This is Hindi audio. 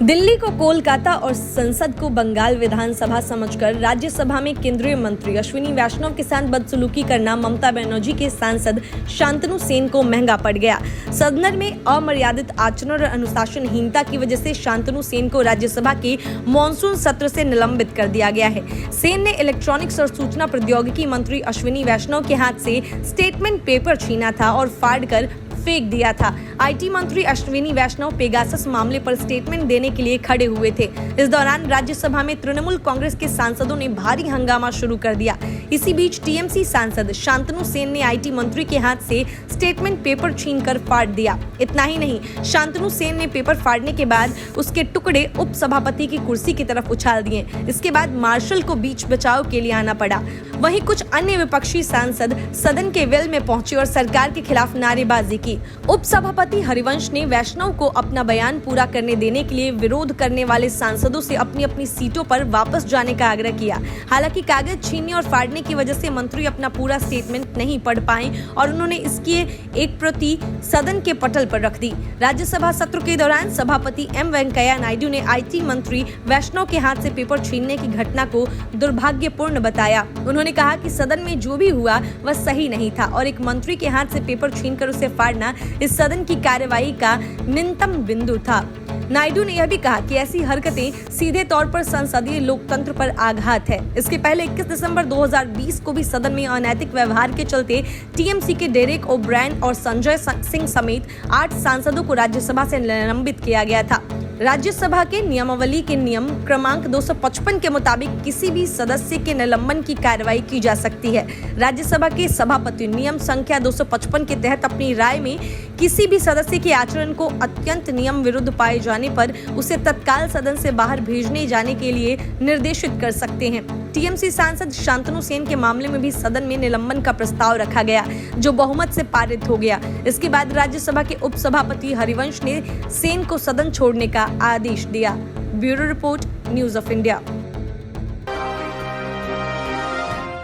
दिल्ली को कोलकाता और संसद को बंगाल विधानसभा समझकर राज्यसभा में केंद्रीय मंत्री अश्विनी वैष्णव के साथ बदसलूकी करना ममता बनर्जी के सांसद शांतनु सेन को महंगा पड़ गया। सदन में अमर्यादित आचरण और अनुशासनहीनता की वजह से शांतनु सेन को राज्यसभा के मॉनसून सत्र से निलंबित कर दिया गया है। सेन ने इलेक्ट्रॉनिक्स और सूचना प्रौद्योगिकी मंत्री अश्विनी वैष्णव के हाथ से स्टेटमेंट पेपर छीना था और फाड़कर फेंक दिया था। आईटी मंत्री अश्विनी वैष्णव पेगासस मामले पर स्टेटमेंट देने के लिए खड़े हुए थे। इस दौरान राज्यसभा में तृणमूल कांग्रेस के सांसदों ने भारी हंगामा शुरू कर दिया। इसी बीच टीएमसी सांसद शांतनु सेन ने आईटी मंत्री के हाथ से स्टेटमेंट पेपर छीनकर फाड़ दिया। इतना ही नहीं, शांतनु सेन ने पेपर फाड़ने के बाद उसके टुकड़े उप सभापति की कुर्सी की तरफ उछाल दिए। इसके बाद मार्शल को बीच बचाव के लिए आना पड़ा। वहीं कुछ अन्य विपक्षी सांसद सदन के वेल में पहुंचे और सरकार के खिलाफ नारेबाजी की। उप सभापति हरिवंश ने वैष्णव को अपना बयान पूरा करने देने के लिए विरोध करने वाले सांसदों से अपनी अपनी सीटों पर वापस जाने का आग्रह किया। हालांकि कागज छीनने और फाड़ने की वजह से मंत्री अपना पूरा स्टेटमेंट नहीं पढ़ पाए और उन्होंने इसकी एक प्रति सदन के पटल पर रख दी। राज्यसभा सत्र के दौरान सभापति एम वेंकैया नायडू ने आईटी मंत्री वैष्णव के हाथ से पेपर छीनने की घटना को दुर्भाग्यपूर्ण बताया। उन्होंने कहा कि सदन में जो भी हुआ वह सही नहीं था और एक मंत्री के हाथ से पेपर छीनकर उसे फाड़ना इस सदन की कार्यवाही का न्यूनतम बिंदु था। नायडू ने यह भी कहा कि ऐसी हरकतें सीधे तौर पर संसदीय लोकतंत्र पर आघात है। इसके पहले 21 दिसंबर 2020 को भी सदन में अनैतिक व्यवहार के चलते टीएमसी के डेरेक ओब्रायन और संजय सिंह समेत 8 सांसदों को राज्यसभा से निलंबित किया गया था। राज्यसभा के नियमावली के नियम क्रमांक 255 के मुताबिक किसी भी सदस्य के निलंबन की कार्रवाई की जा सकती है। राज्यसभा के सभापति नियम संख्या 255 के तहत अपनी राय में किसी भी सदस्य के आचरण को अत्यंत नियम विरुद्ध पाए जाने पर उसे तत्काल सदन से बाहर भेजने जाने के लिए निर्देशित कर सकते हैं। टीएमसी सांसद शांतनु सेन के मामले में भी सदन में निलंबन का प्रस्ताव रखा गया, जो बहुमत से पारित हो गया। इसके बाद राज्यसभा के उपसभापति हरिवंश ने सेन को सदन छोड़ने का आदेश दिया। Bureau report, news of India.